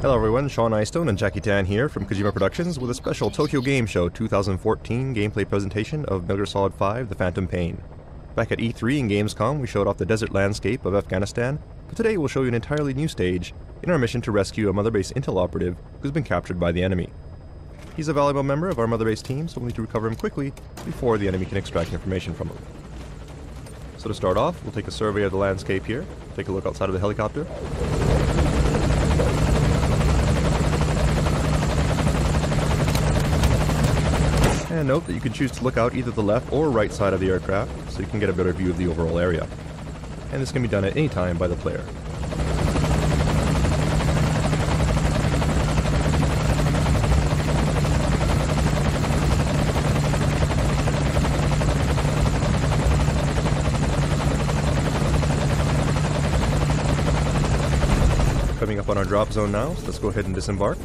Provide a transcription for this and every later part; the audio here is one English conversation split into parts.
Hello everyone, Sean Eyestone and Jackie Tan here from Kojima Productions with a special Tokyo Game Show 2014 gameplay presentation of Metal Gear Solid 5 The Phantom Pain. Back at E3 and Gamescom we showed off the desert landscape of Afghanistan, but today we'll show you an entirely new stage in our mission to rescue a Mother Base Intel operative who's been captured by the enemy. He's a valuable member of our Mother Base team, so we'll need to recover him quickly before the enemy can extract information from him. So to start off, we'll take a survey of the landscape here, take a look outside of the helicopter. And note that you can choose to look out either the left or right side of the aircraft, so you can get a better view of the overall area. And this can be done at any time by the player. Coming up on our drop zone now, so let's go ahead and disembark.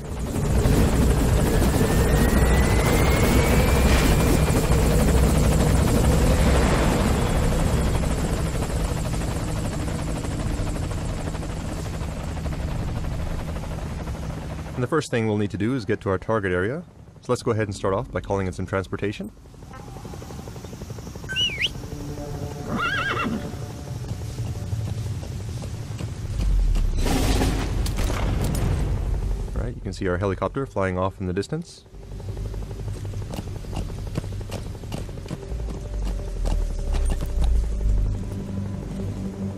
And the first thing we'll need to do is get to our target area, so let's go ahead and start off by calling in some transportation. Alright, you can see our helicopter flying off in the distance.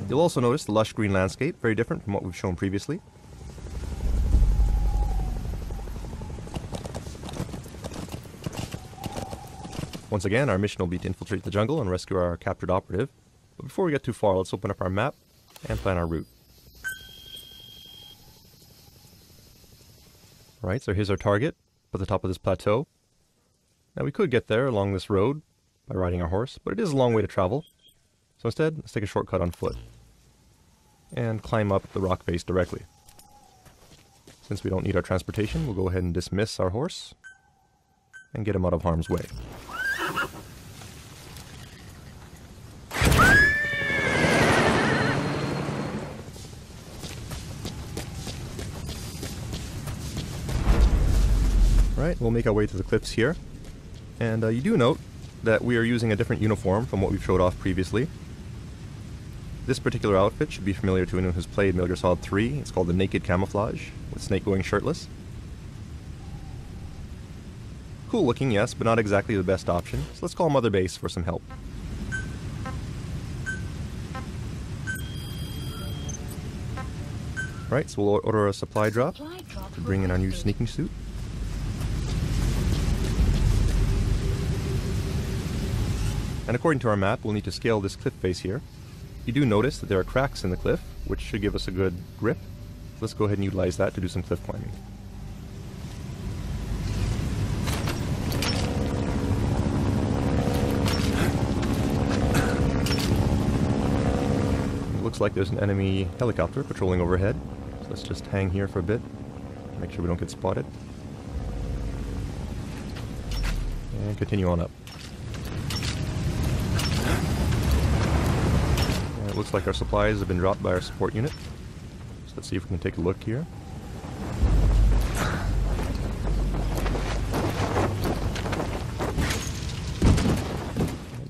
You'll also notice the lush green landscape, very different from what we've shown previously. Once again, our mission will be to infiltrate the jungle and rescue our captured operative. But before we get too far, let's open up our map and plan our route. Alright, so here's our target, at the top of this plateau. Now we could get there along this road by riding our horse, but it is a long way to travel. So instead, let's take a shortcut on foot and climb up the rock face directly. Since we don't need our transportation, we'll go ahead and dismiss our horse and get him out of harm's way. Right, we'll make our way to the cliffs here, and you do note that we are using a different uniform from what we've showed off previously. This particular outfit should be familiar to anyone who's played Metal Gear Solid 3. It's called the Naked Camouflage, with Snake going shirtless. Cool looking, yes, but not exactly the best option, so let's call Mother Base for some help. Right, so we'll order a supply drop to bring in our new sneaking suit. And according to our map, we'll need to scale this cliff face here. You do notice that there are cracks in the cliff, which should give us a good grip. Let's go ahead and utilize that to do some cliff climbing. It looks like there's an enemy helicopter patrolling overhead, so let's just hang here for a bit, make sure we don't get spotted. And continue on up. It looks like our supplies have been dropped by our support unit. So let's see if we can take a look here.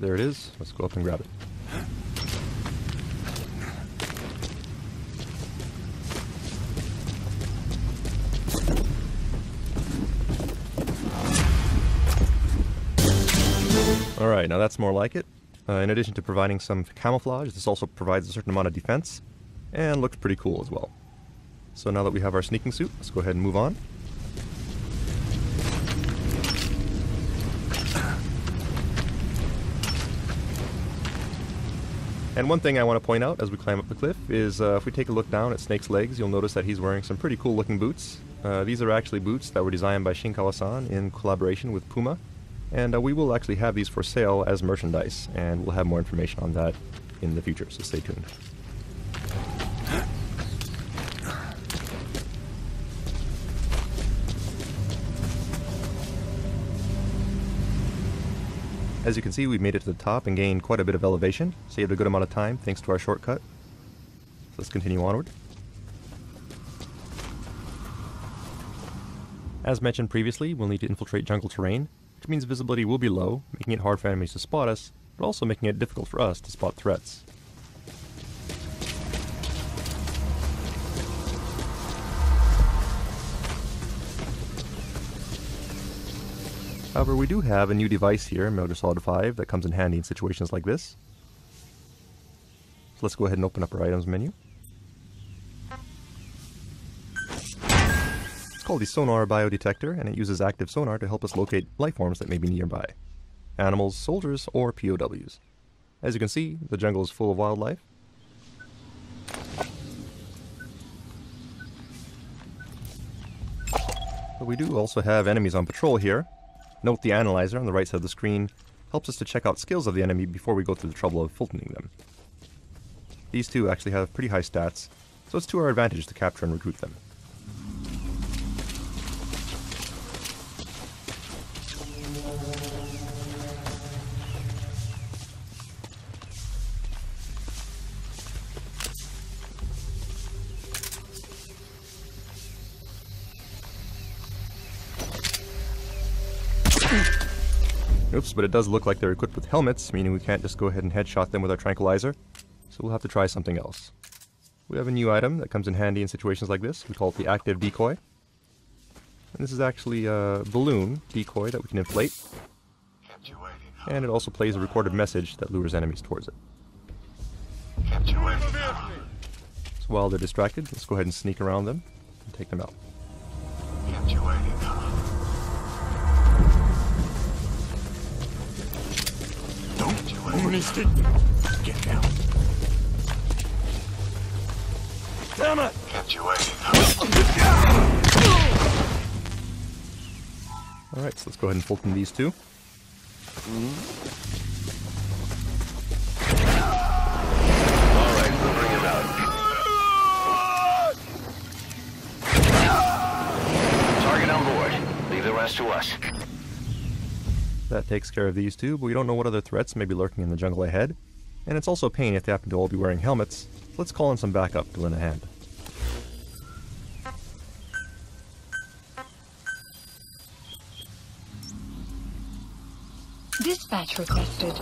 There it is. Let's go up and grab it. Alright, now that's more like it. In addition to providing some camouflage, this also provides a certain amount of defense, and looks pretty cool as well. So now that we have our sneaking suit, let's go ahead and move on. And one thing I want to point out as we climb up the cliff is if we take a look down at Snake's legs, you'll notice that he's wearing some pretty cool looking boots. These are actually boots that were designed by Shinkawa-san in collaboration with Puma. And we will actually have these for sale as merchandise, and we'll have more information on that in the future, so stay tuned. As you can see, we've made it to the top and gained quite a bit of elevation, saved a good amount of time thanks to our shortcut. So let's continue onward. As mentioned previously, we'll need to infiltrate jungle terrain, which means visibility will be low, making it hard for enemies to spot us, but also making it difficult for us to spot threats. However, we do have a new device here in Metal Gear Solid 5 that comes in handy in situations like this. So let's go ahead and open up our items menu. It's called the Sonar Biodetector, and it uses active sonar to help us locate life forms that may be nearby. Animals, soldiers, or POWs. As you can see, the jungle is full of wildlife. But we do also have enemies on patrol here. Note the analyzer on the right side of the screen helps us to check out skills of the enemy before we go through the trouble of filtering them. These two actually have pretty high stats, so it's to our advantage to capture and recruit them. Oops, but it does look like they're equipped with helmets, meaning we can't just go ahead and headshot them with our tranquilizer, so we'll have to try something else. We have a new item that comes in handy in situations like this. We call it the Active Decoy. And this is actually a balloon decoy that we can inflate. And it also plays a recorded message that lures enemies towards it. So while they're distracted, let's go ahead and sneak around them and take them out. Get down. Damn it! Alright, so let's go ahead and Fulton these two. Alright, we'll bring him out. Target on board. Leave the rest to us. That takes care of these two, but we don't know what other threats may be lurking in the jungle ahead. And it's also a pain if they happen to all be wearing helmets, so let's call in some backup to lend a hand. Dispatch requested.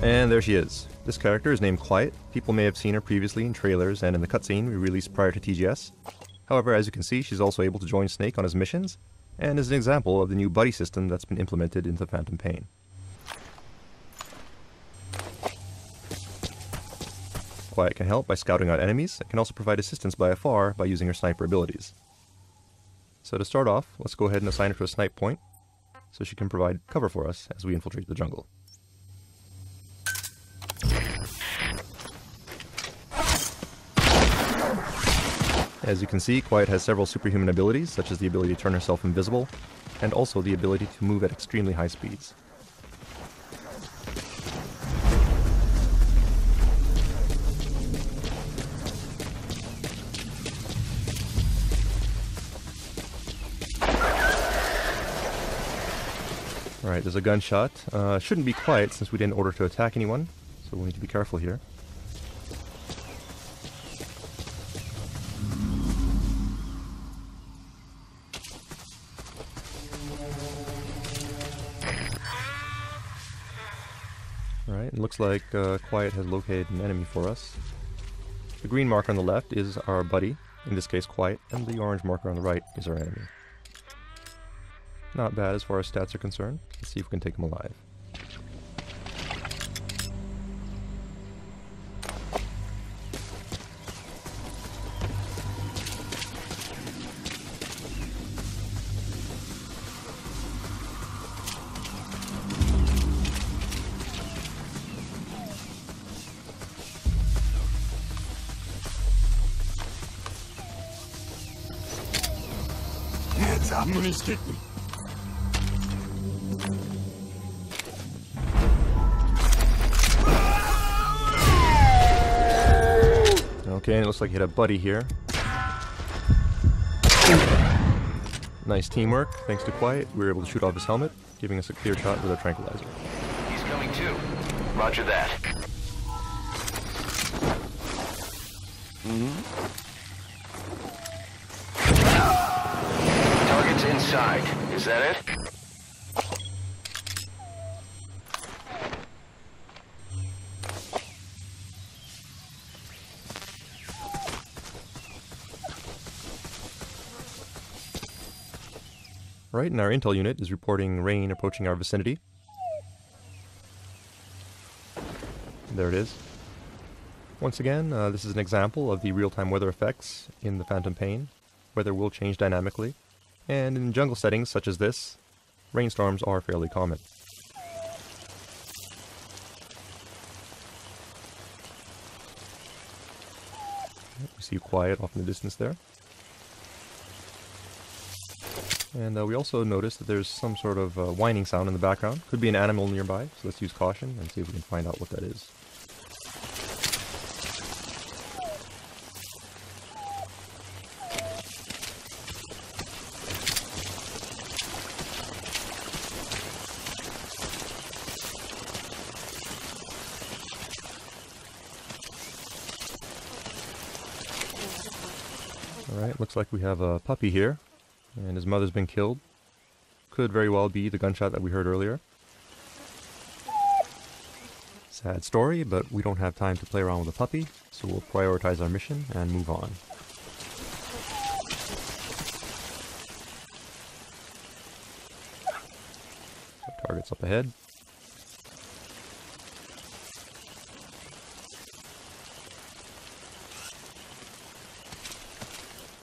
And there she is. This character is named Quiet. People may have seen her previously in trailers and in the cutscene we released prior to TGS. However, as you can see, she's also able to join Snake on his missions, and is an example of the new buddy system that's been implemented into Phantom Pain. Quiet can help by scouting out enemies, and can also provide assistance by afar by using her sniper abilities. So to start off, let's go ahead and assign her to a snipe point, so she can provide cover for us as we infiltrate the jungle. As you can see, Quiet has several superhuman abilities, such as the ability to turn herself invisible, and also the ability to move at extremely high speeds. Alright, there's a gunshot. Shouldn't be Quiet since we didn't order to attack anyone, so we'll need to be careful here. Alright, it looks like Quiet has located an enemy for us. The green marker on the left is our buddy, in this case Quiet, and the orange marker on the right is our enemy. Not bad as far as stats are concerned. Let's see if we can take him alive. Okay, and it looks like he had a buddy here. Nice teamwork. Thanks to Quiet, we were able to shoot off his helmet, giving us a clear shot with our tranquilizer. He's coming too. Roger that. Target's inside. Is that it? Right, and our intel unit is reporting rain approaching our vicinity. There it is. Once again, this is an example of the real-time weather effects in the Phantom Pain. Weather will change dynamically, and in jungle settings such as this, rainstorms are fairly common. We see Quiet off in the distance there. And we also notice that there's some sort of whining sound in the background. Could be an animal nearby, so let's use caution and see if we can find out what that is. Alright, looks like we have a puppy here. And his mother's been killed. Could very well be the gunshot that we heard earlier. Sad story, but we don't have time to play around with a puppy, so we'll prioritize our mission and move on. So target's up ahead.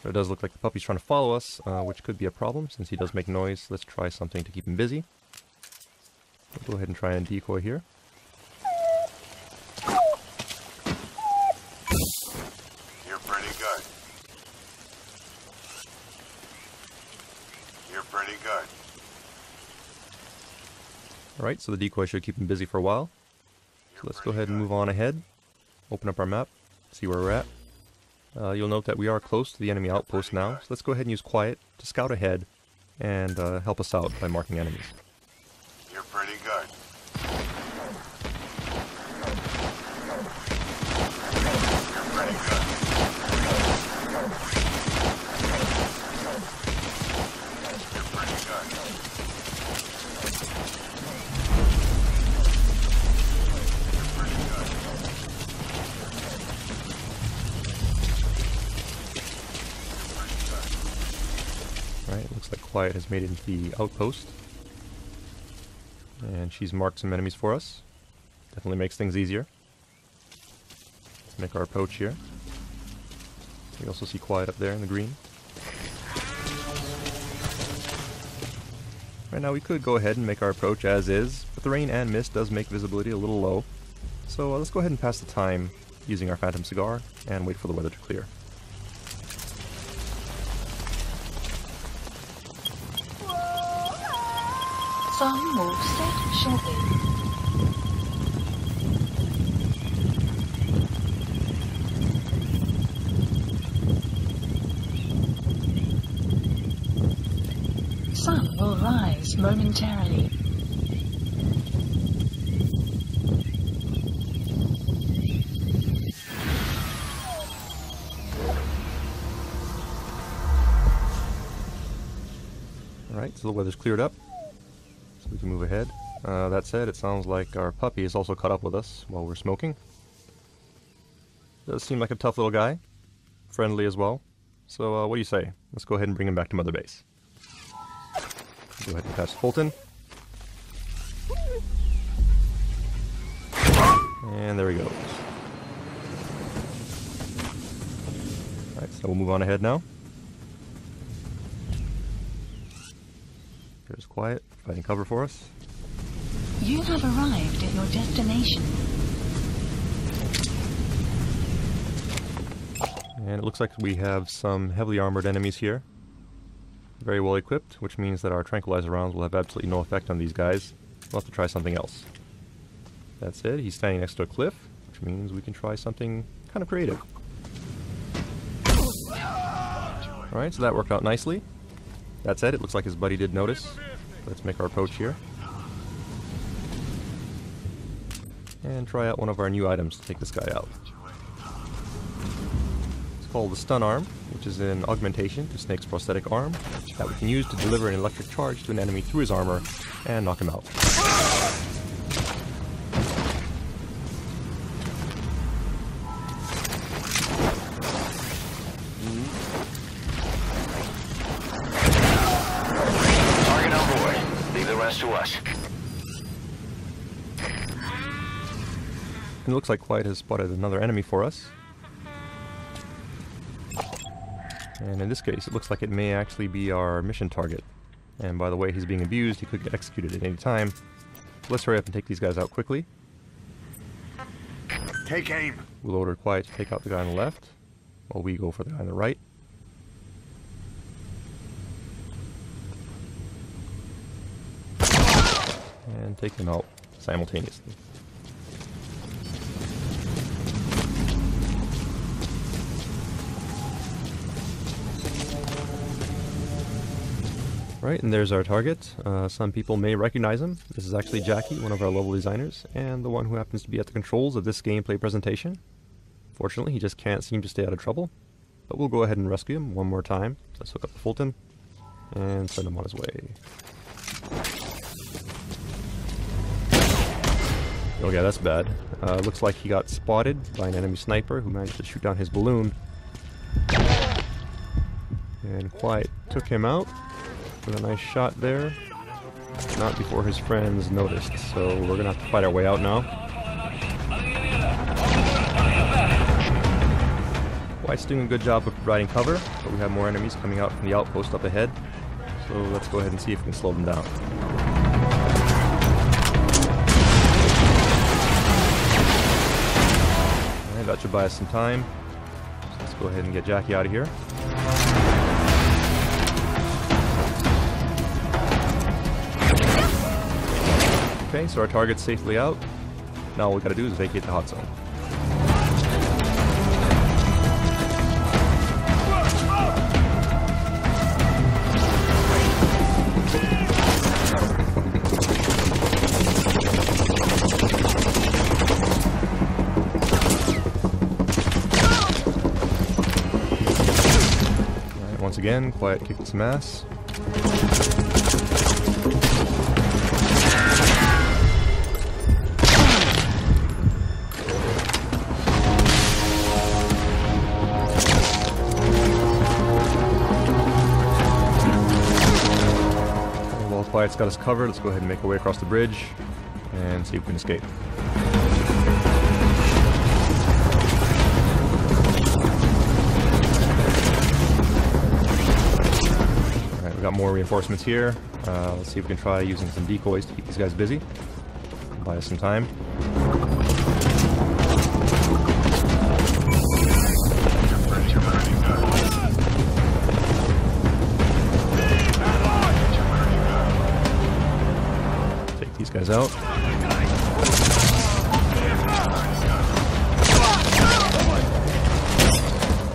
It does look like the puppy's trying to follow us, which could be a problem since he does make noise. Let's try something to keep him busy. We'll go ahead and try and decoy here. You're pretty good. You're pretty good. Alright, so the decoy should keep him busy for a while. So let's go ahead and move on ahead. Open up our map, see where we're at. You'll note that we are close to the enemy outpost now, so let's go ahead and use Quiet to scout ahead and help us out by marking enemies. You're pretty good. You're pretty good. You're pretty good. Right, looks like Quiet has made it into the outpost. And she's marked some enemies for us. Definitely makes things easier. Let's make our approach here. We also see Quiet up there in the green. Right now we could go ahead and make our approach as is, but the rain and mist does make visibility a little low. So let's go ahead and pass the time using our Phantom Cigar and wait for the weather to clear. Some will set shortly. Sun will rise momentarily. Alright, so the weather's cleared up. We can move ahead. That said, it sounds like our puppy is also caught up with us while we're smoking. Does seem like a tough little guy. Friendly as well. So what do you say? Let's go ahead and bring him back to Mother Base. Go ahead and pass Fulton. And there he goes. Alright, so we'll move on ahead now. There's Quiet, finding cover for us. You have arrived at your destination. And it looks like we have some heavily armored enemies here. Very well equipped, which means that our tranquilizer rounds will have absolutely no effect on these guys. We'll have to try something else. That said, he's standing next to a cliff, which means we can try something kind of creative. Alright, so that worked out nicely. That said, it looks like his buddy did notice. Let's make our approach here. And try out one of our new items to take this guy out. It's called the Stun Arm, which is an augmentation to Snake's prosthetic arm that we can use to deliver an electric charge to an enemy through his armor and knock him out. Target on board. Leave the rest to us. And it looks like Quiet has spotted another enemy for us. And in this case, it looks like it may actually be our mission target. And by the way he's being abused, he could get executed at any time. So let's hurry up and take these guys out quickly. Take aim. We'll order Quiet to take out the guy on the left, while we go for the guy on the right. And take them out simultaneously. Right, and there's our target. Some people may recognize him. This is actually Jackie, one of our level designers, and the one who happens to be at the controls of this gameplay presentation. Fortunately, he just can't seem to stay out of trouble, but we'll go ahead and rescue him one more time. Let's hook up the Fulton and send him on his way. Oh yeah, that's bad. Looks like he got spotted by an enemy sniper who managed to shoot down his balloon. And Quiet took him out with a nice shot there. Not before his friends noticed, so we're gonna have to fight our way out now. Quiet's doing a good job of providing cover, but we have more enemies coming out from the outpost up ahead. So let's go ahead and see if we can slow them down. Alright, that should buy us some time. So let's go ahead and get Jackie out of here. Okay, so our target's safely out. Now all we gotta do is vacate the hot zone. Alright, once again, Quiet kicked some ass. Quiet's got us covered. Let's go ahead and make our way across the bridge and see if we can escape. Alright, we got more reinforcements here. Let's see if we can try using some decoys to keep these guys busy. Buy us some time. These guys out.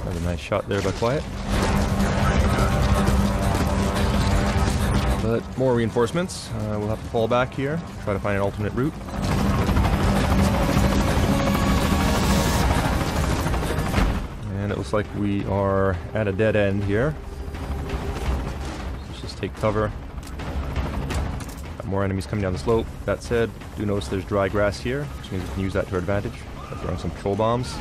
Another nice shot there by Quiet. But more reinforcements. We'll have to fall back here, try to find an alternate route. And it looks like we are at a dead end here. Let's just take cover. More enemies coming down the slope. That said, do notice there's dry grass here, which means we can use that to our advantage by throwing some patrol bombs.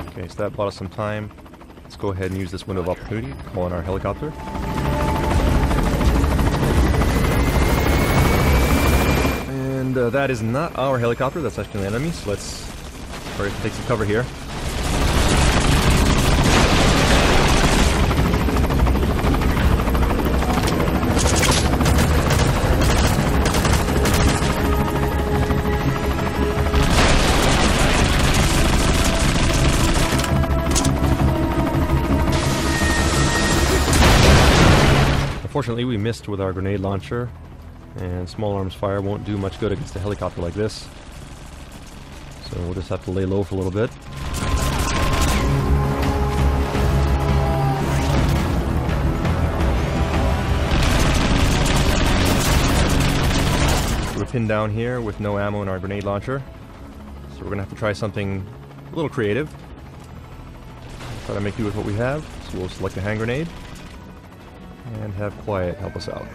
Okay, so that bought us some time. Let's go ahead and use this window of opportunity to call in our helicopter. And that is not our helicopter, that's actually an enemy, so let's hurry up and take some cover here. Unfortunately, we missed with our grenade launcher, and small arms fire won't do much good against a helicopter like this. So we'll just have to lay low for a little bit. We're pinned down here with no ammo in our grenade launcher, so we're gonna have to try something a little creative. Try to make do with what we have. So we'll select a hand grenade and have Quiet help us out.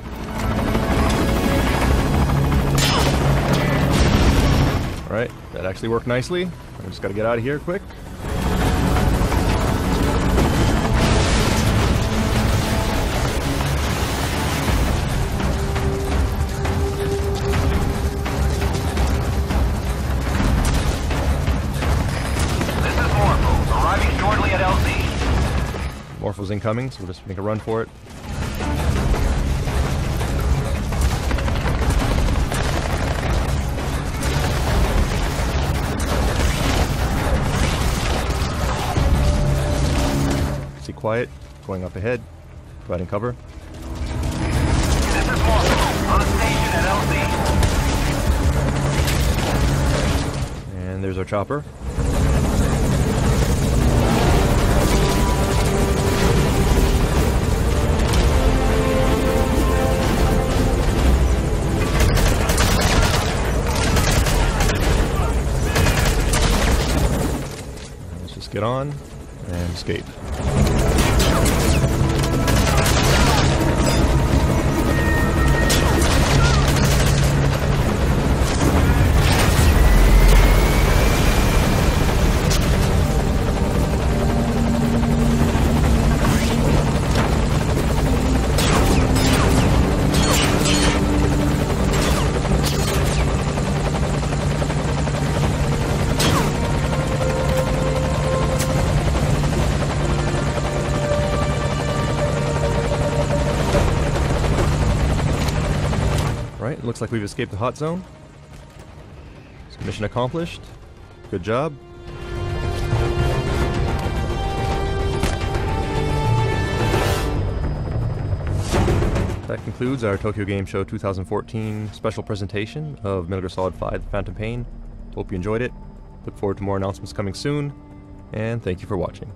Alright, that actually worked nicely. I just gotta get out of here quick. This is Morpho, arriving shortly at LZ. Morpho's incoming, so we'll just make a run for it. See Quiet going up ahead, providing cover. This is Morpho, on station at LZ. And there's our chopper. Let's just get on and escape. Right, looks like we've escaped the hot zone. So mission accomplished. Good job. That concludes our Tokyo Game Show 2014 special presentation of Metal Gear Solid 5: The Phantom Pain. Hope you enjoyed it. Look forward to more announcements coming soon, and thank you for watching.